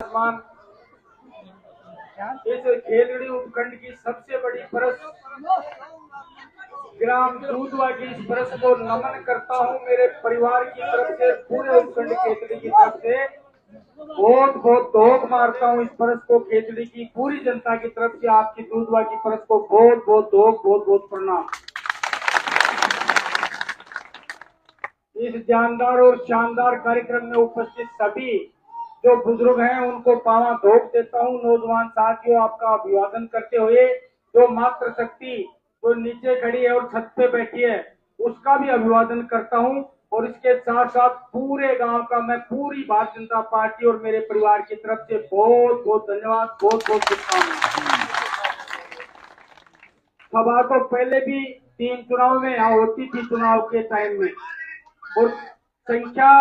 विराजमान इस खेलड़ी उपखंड की सबसे बड़ी परस ग्राम दूधवा की इस परस को नमन करता हूं मेरे परिवार की तरफ से, पूरे उपखंड खेतड़ी की तरफ से बहुत बहुत धोख मारता हूं इस परस को। खेतड़ी की पूरी जनता की तरफ से आपकी दूधवा की परस को बहुत बहुत धोख, बहुत बहुत प्रणाम। इस जानदार और शानदार कार्यक्रम में उपस्थित सभी जो बुजुर्ग हैं उनको पांव धोख देता हूं। नौजवान साथियों, आपका अभिवादन करते हुए जो मातृ शक्ति जो नीचे खड़ी है और छत पे बैठी है उसका भी अभिवादन करता हूं। और इसके साथ साथ पूरे गांव का मैं पूरी भारतीय जनता पार्टी और मेरे परिवार की तरफ से बहुत बहुत धन्यवाद, बहुत बहुत शुभकामनाएं। सभा तो पहले भी 3 चुनाव में यहाँ होती थी, चुनाव के टाइम में, और संख्या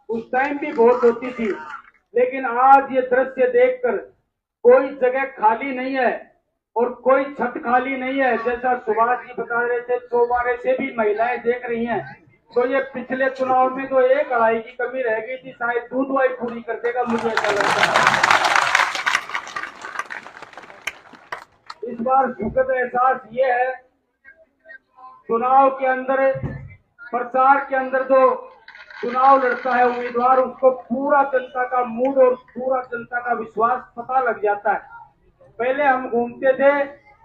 उस टाइम भी बहुत होती थी, लेकिन आज ये दृश्य देखकर कोई जगह खाली नहीं है और कोई छत खाली नहीं है। जैसा सुभाष जी बता रहे थे, चौबारे से भी महिलाएं देख रही हैं, तो ये पिछले चुनाव में तो एक अढ़ाई की कमी रह गई थी, शायद दूधवाई पूरी कर देगा, मुझे ऐसा लगता है। इस बार सुखद एहसास ये है, चुनाव के अंदर, प्रचार के अंदर जो चुनाव लड़ता है उम्मीदवार, उसको पूरा जनता का मूड और पूरा जनता का विश्वास पता लग जाता है। पहले हम घूमते थे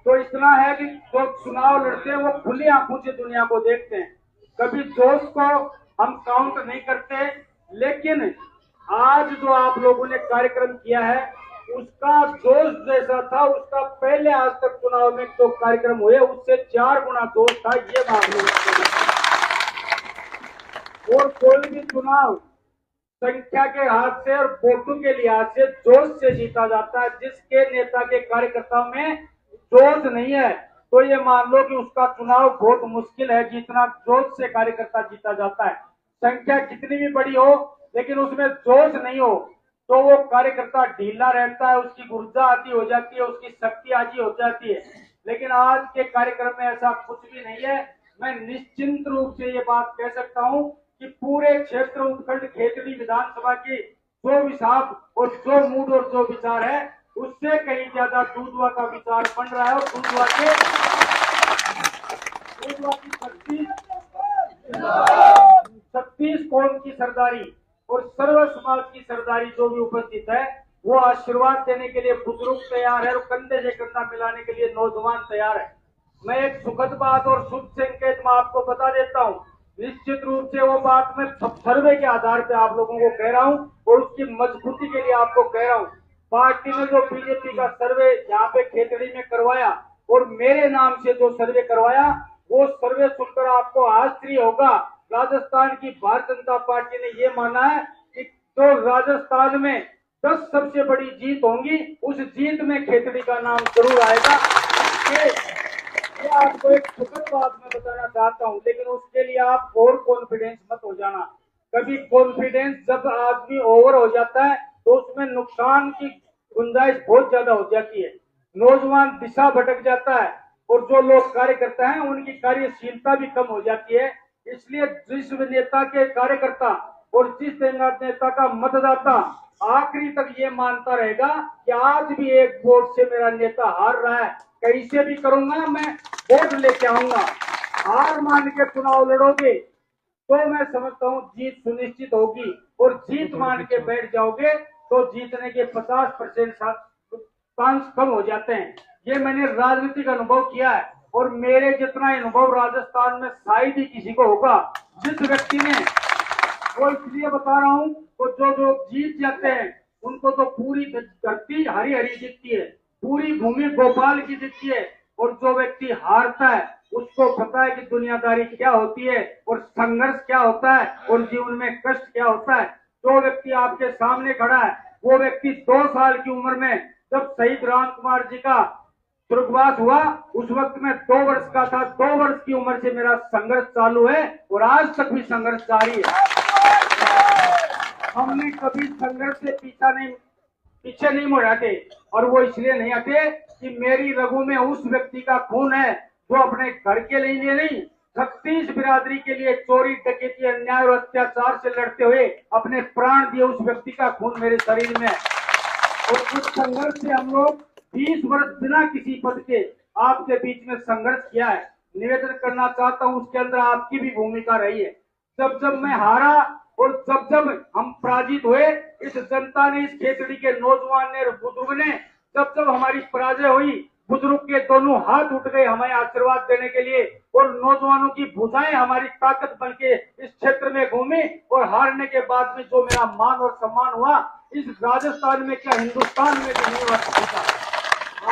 तो इतना है कि जो चुनाव लड़ते हैं वो खुली आंखों से दुनिया को देखते हैं, कभी जोश को हम काउंट नहीं करते। लेकिन आज जो आप लोगों ने कार्यक्रम किया है उसका जोश जैसा था, उसका पहले आज तक चुनाव में जो कार्यक्रम हुए उससे 4 गुना जोश था, ये मामले। और कोई भी चुनाव संख्या के हाथ से और वोटों के लिहाज से जोश से जीता जाता है। जिसके नेता के कार्यकर्ताओं में जोश नहीं है तो ये मान लो कि उसका चुनाव बहुत मुश्किल है जीतना। जोश से कार्यकर्ता जीता जाता है। संख्या कितनी भी बड़ी हो लेकिन उसमें जोश नहीं हो तो वो कार्यकर्ता ढीला रहता है, उसकी ऊर्जा आदि हो जाती है, उसकी शक्ति आदि हो जाती है। लेकिन आज के कार्यक्रम में ऐसा कुछ भी नहीं है। मैं निश्चिंत रूप से ये बात कह सकता हूँ कि पूरे क्षेत्र उपखंड खेतड़ी विधानसभा की जो हिसाब और जो मूड और जो विचार है उससे कहीं ज्यादा दूधवा का विचार बन रहा है। और दूधवा की 36 कौम की सरदारी और सर्व समाज की सरदारी जो भी उपस्थित है वो आशीर्वाद देने के लिए बुजुर्ग तैयार है और कंधे से कंधा मिलाने के लिए नौजवान तैयार है। मैं एक सुखद बात और शुभ संकेत मैं आपको बता देता हूँ। निश्चित रूप से वो बात मैं सर्वे के आधार पे आप लोगों को कह रहा हूँ और उसकी मजबूती के लिए आपको कह रहा हूँ। पार्टी ने जो बीजेपी का सर्वे यहाँ पे खेतड़ी में करवाया और मेरे नाम से जो सर्वे करवाया वो सर्वे सुनकर आपको आश्चर्य होगा। राजस्थान की भारतीय जनता पार्टी ने ये माना है कि तो राजस्थान में 10 सबसे बड़ी जीत होंगी, उस जीत में खेतड़ी का नाम जरूर आएगा। ये आपको एक सुखद बात मैं बताना चाहता हूँ, लेकिन उसके लिए आप और कॉन्फिडेंस मत हो जाना। कभी कॉन्फिडेंस जब आदमी ओवर हो जाता है तो उसमें नुकसान की गुंजाइश बहुत ज्यादा हो जाती है। नौजवान दिशा भटक जाता है और जो लोग कार्य करते हैं उनकी कार्यशीलता भी कम हो जाती है। इसलिए जिस नेता के कार्यकर्ता और जिस नेता का मतदाता आखिरी तक ये मानता रहेगा कि आज भी एक वोट से मेरा नेता हार रहा है, कहीं से भी करूंगा मैं वोट लेके आऊंगा, हार मान के चुनाव लड़ोगे तो मैं समझता हूँ जीत सुनिश्चित होगी। और जीत मान के बैठ जाओगे तो जीतने के 50% चांस कम हो जाते हैं। ये मैंने राजनीतिक अनुभव किया है और मेरे जितना अनुभव राजस्थान में शायद ही किसी को होगा। जिस व्यक्ति ने, वो इसलिए बता रहा हूँ, तो जो जीत जाते हैं उनको तो पूरी धरती हरी हरी दिखती है, पूरी भूमि गोपाल की दिखती है। और जो व्यक्ति हारता है उसको पता है कि दुनियादारी क्या होती है और संघर्ष क्या होता है और जीवन में कष्ट क्या होता है। जो व्यक्ति आपके सामने खड़ा है वो व्यक्ति 2 साल की उम्र में जब शहीद राम कुमार जी का स्वर्गवास हुआ उस वक्त में 2 वर्ष का था। 2 वर्ष की उम्र से मेरा संघर्ष चालू है और आज तक भी संघर्ष जारी है। हमने कभी संघर्ष से पीछे नहीं मुड़ाते और वो इसलिए नहीं हटे कि मेरी रगों में उस व्यक्ति का खून है जो अपने घर के लिए नहीं, 36 बिरादरी के लिए चोरी डकैती अन्याय और अत्याचार से लड़ते हुए अपने प्राण दिए उस व्यक्ति का खून मेरे शरीर में है। उस संघर्ष से हम लोग 20 वर्ष बिना किसी पद के आपके बीच में संघर्ष किया है। निवेदन करना चाहता हूं, उसके अंदर आपकी भी भूमिका रही है। जब जब मैं हारा और जब जब हम पराजित हुए, इस जनता ने, इस खेतड़ी के नौजवान ने, बुजुर्ग ने, जब जब हमारी पराजय हुई, बुजुर्ग के दोनों हाथ उठ गए हमें आशीर्वाद देने के लिए, और नौजवानों की भुजाएं हमारी ताकत बन के इस क्षेत्र में घूमी, और हारने के बाद में जो मेरा मान और सम्मान हुआ, इस राजस्थान में क्या हिंदुस्तान में भी नहीं हुआ सकता।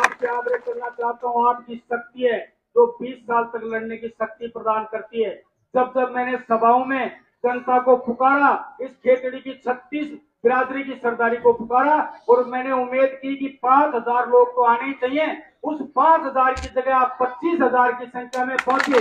आपसे आग्रह करना चाहता हूँ, आपकी शक्ति है जो 20 साल तक लड़ने की शक्ति प्रदान करती है। जब जब मैंने सभाओं में जनता को पुकारा, इस खेतड़ी की 36 बिरादरी की सरदारी को पुकारा, और मैंने उम्मीद की कि 5,000 लोग तो आने ही चाहिए, उस 5,000 की जगह आप 25,000 की संख्या में पहुंचे।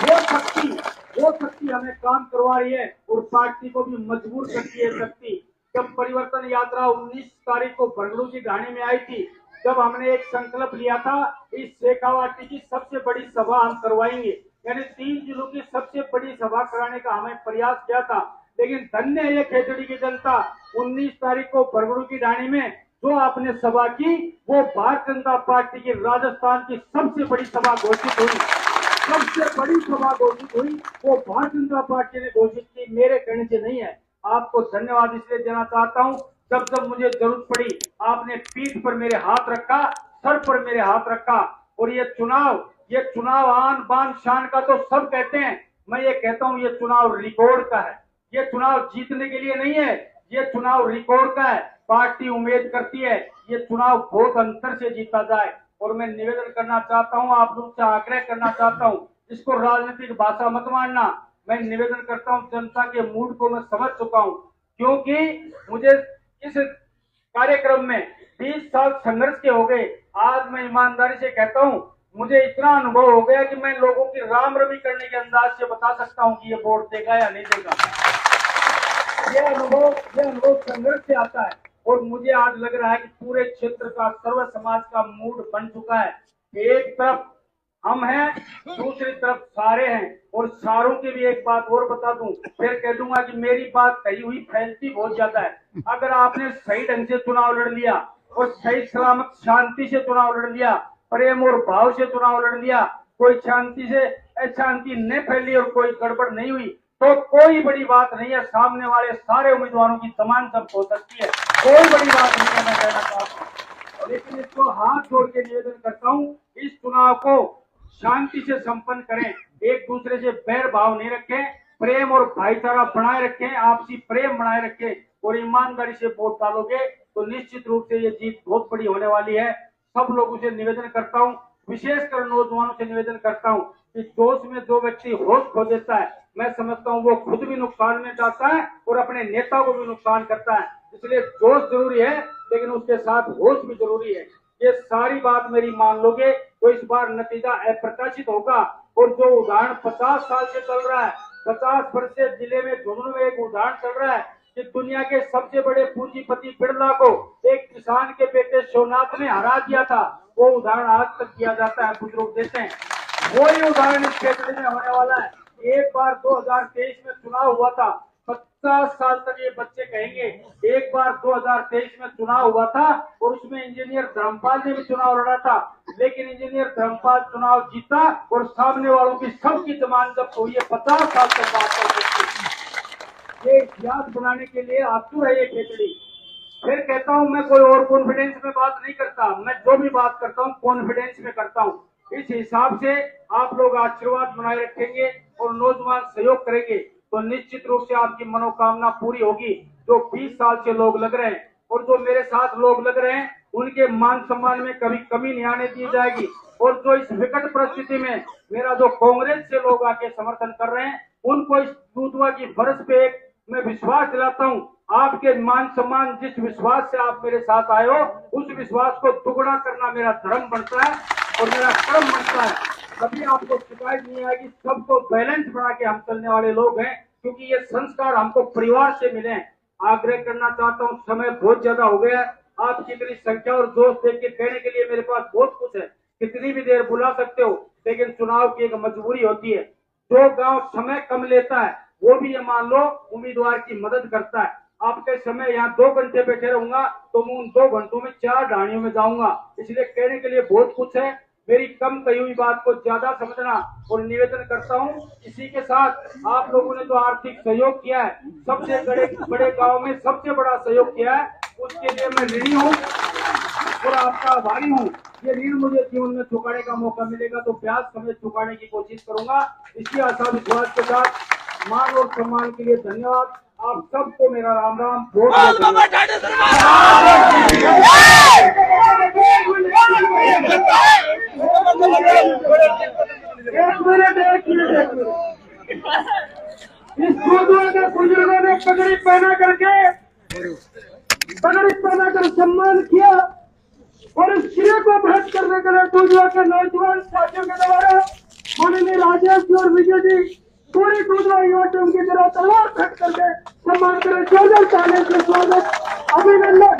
वो शक्ति हमें काम करवा रही है और पार्टी को भी मजबूर करती है शक्ति। जब परिवर्तन यात्रा 19 तारीख को भरगड़ू की ढाणी में आई थी, जब हमने एक संकल्प लिया था, इस शेखावाटी की सबसे बड़ी सभा हम करवाएंगे, यानी 3 जिलों की सबसे बड़ी सभा कराने का हमें प्रयास किया था। लेकिन धन्य है ये खेतड़ी की जनता, 19 तारीख को भरगड़ू की ढाणी में जो आपने सभा की, वो भारतीय जनता पार्टी की राजस्थान की सबसे बड़ी सभा घोषित हुई। सबसे बड़ी सभा घोषित हुई वो भारतीय जनता पार्टी ने घोषित की, मेरे कहने से नहीं है। आपको धन्यवाद इसलिए देना चाहता हूं, जब जब मुझे जरूरत पड़ी आपने पीठ पर मेरे हाथ रखा, सर पर मेरे हाथ रखा। और ये चुनाव आन बान शान का तो सब कहते हैं, मैं ये कहता हूं ये चुनाव रिकॉर्ड का है। ये चुनाव जीतने के लिए नहीं है, ये चुनाव रिकॉर्ड का है। पार्टी उम्मीद करती है ये चुनाव बहुत अंतर से जीता जाए। और मैं निवेदन करना चाहता हूं, आप लोग से आग्रह करना चाहता हूं, इसको राजनीतिक भाषा मत मानना। मैं निवेदन करता हूं, जनता के मूड को मैं समझ चुका हूं, क्योंकि मुझे इस कार्यक्रम में 20 साल संघर्ष के हो गए। आज मैं ईमानदारी से कहता हूं, मुझे इतना अनुभव हो गया कि मैं लोगों की राम रमी करने के अंदाज से बता सकता हूं कि ये वोट देगा या नहीं देगा। ये अनुभव संघर्ष से आता है। और मुझे आज लग रहा है कि पूरे क्षेत्र का, सर्व समाज का मूड बन चुका है। एक तरफ हम हैं, दूसरी तरफ सारे हैं। और सारों की भी एक बात और बता दूं, फिर कह दूंगा कि मेरी बात कही हुई फैलती बहुत ज्यादा है। अगर आपने सही ढंग से चुनाव लड़ लिया और सही सलामत शांति से चुनाव लड़ लिया, प्रेम और भाव से चुनाव लड़ लिया, कोई शांति से अशांति नहीं फैली और कोई गड़बड़ नहीं हुई, तो कोई बड़ी बात नहीं है। सामने वाले सारे उम्मीदवारों की समान जब हो सकती है, कोई बड़ी बात नहीं है, मैं कहना चाहता हूँ। लेकिन इसको हाथ जोड़ के निवेदन करता हूँ, इस चुनाव को शांति से संपन्न करें, एक दूसरे से बैर भाव नहीं रखें, प्रेम और भाईचारा बनाए रखें, आपसी प्रेम बनाए रखें, और ईमानदारी से वोट डालोगे तो निश्चित रूप से ये जीत बहुत बड़ी होने वाली है। सब लोगों से निवेदन करता हूँ, विशेषकर नौजवानों से निवेदन करता हूँ कि जोश में जो व्यक्ति होश खो देता है, मैं समझता हूँ वो खुद भी नुकसान में जाता है और अपने नेता को भी नुकसान करता है। इसलिए जोश जरूरी है, लेकिन उसके साथ होश भी जरूरी है। ये सारी बात मेरी मान लोगे तो इस बार नतीजा अप्रत्याशित होगा। और जो उदाहरण 50 साल से चल रहा है, 50 वर्ष से जिले में झुंझुनू में एक उदाहरण चल रहा है कि दुनिया के सबसे बड़े पूंजीपति बिरला को एक किसान के बेटे शिवनाथ ने हरा दिया था, वो उदाहरण आज तक दिया जाता है, बुजुर्ग देते हैं। वही उदाहरण इस क्षेत्र में होने वाला है। एक बार 2023 में चुनाव हुआ था, 50 साल तक ये बच्चे कहेंगे, एक बार 2023 में चुनाव हुआ था और उसमें इंजीनियर धर्मपाल ने भी चुनाव लड़ा था, लेकिन इंजीनियर धर्मपाल चुनाव जीता और सामने वालों की सबकी जमानत जब्त हुई है। 50 साल तक बात कर सकती, ये इतिहास बनाने के लिए आतुर है ये खेतड़ी। फिर कहता हूं, मैं कोई और कॉन्फिडेंस में बात नहीं करता, मैं जो भी बात करता हूं कॉन्फिडेंस में करता हूं। इस हिसाब से आप लोग आशीर्वाद बनाए रखेंगे और नौजवान सहयोग करेंगे तो निश्चित रूप से आपकी मनोकामना पूरी होगी। जो 20 साल से लोग लग रहे हैं और जो मेरे साथ लोग लग रहे हैं, उनके मान सम्मान में कभी कमी नहीं आने दी जाएगी। और जो इस विकट परिस्थिति में मेरा जो कांग्रेस से लोग आके समर्थन कर रहे हैं, उनको इस दूधवा की बरस पे एक मैं विश्वास दिलाता हूं, आपके मान सम्मान, जिस विश्वास से आप मेरे साथ आए हो, उस विश्वास को दुगना करना मेरा धर्म बनता है और मेरा कर्म बनता है। कभी आपको शिकायत नहीं आएगी। सबको बैलेंस बना के हम चलने वाले लोग हैं, क्योंकि ये संस्कार हमको परिवार से मिले हैं। आग्रह करना चाहता हूँ, समय बहुत ज्यादा हो गया, आपकी इतनी संख्या और जोश देख के कहने के लिए मेरे पास बहुत कुछ है, कितनी भी देर बुला सकते हो, लेकिन चुनाव की एक मजबूरी होती है। जो गांव समय कम लेता है वो भी ये मान लो उम्मीदवार की मदद करता है। आपके समय यहाँ 2 घंटे बैठे रहूंगा तो मैं उन 2 घंटों में 4 ढाणियों में जाऊंगा। इसलिए कहने के लिए बहुत कुछ है, मेरी कम कही हुई बात को ज्यादा समझना और निवेदन करता हूँ। इसी के साथ आप लोगों ने जो आर्थिक सहयोग किया है, सबसे बड़े गांव में सबसे बड़ा सहयोग किया है, उसके लिए मैं ऋणी हूँ और आपका आभारी हूँ। ये ऋण मुझे जीवन में चुकाने का मौका मिलेगा तो ब्याज समेत चुकाने की कोशिश करूंगा। इसी आशा विश्वास के साथ मान और सम्मान के लिए धन्यवाद। आप सबको मेरा राम राम। इस गुरुद्वारा के बुजुर्गों ने पगड़ी पहना कर सम्मान किया और इस श्रेय को भ्रष्ट करने के लिए गुरुद्वारा के नौजवान साथियों के द्वारा माननीय राजेश जी और विजय जी पूरी गुरुद्वारा युवा टीम की तरह तलवार फेंक करके सम्मान करें। जोरदार तालियों से स्वागत, अभिनंदन।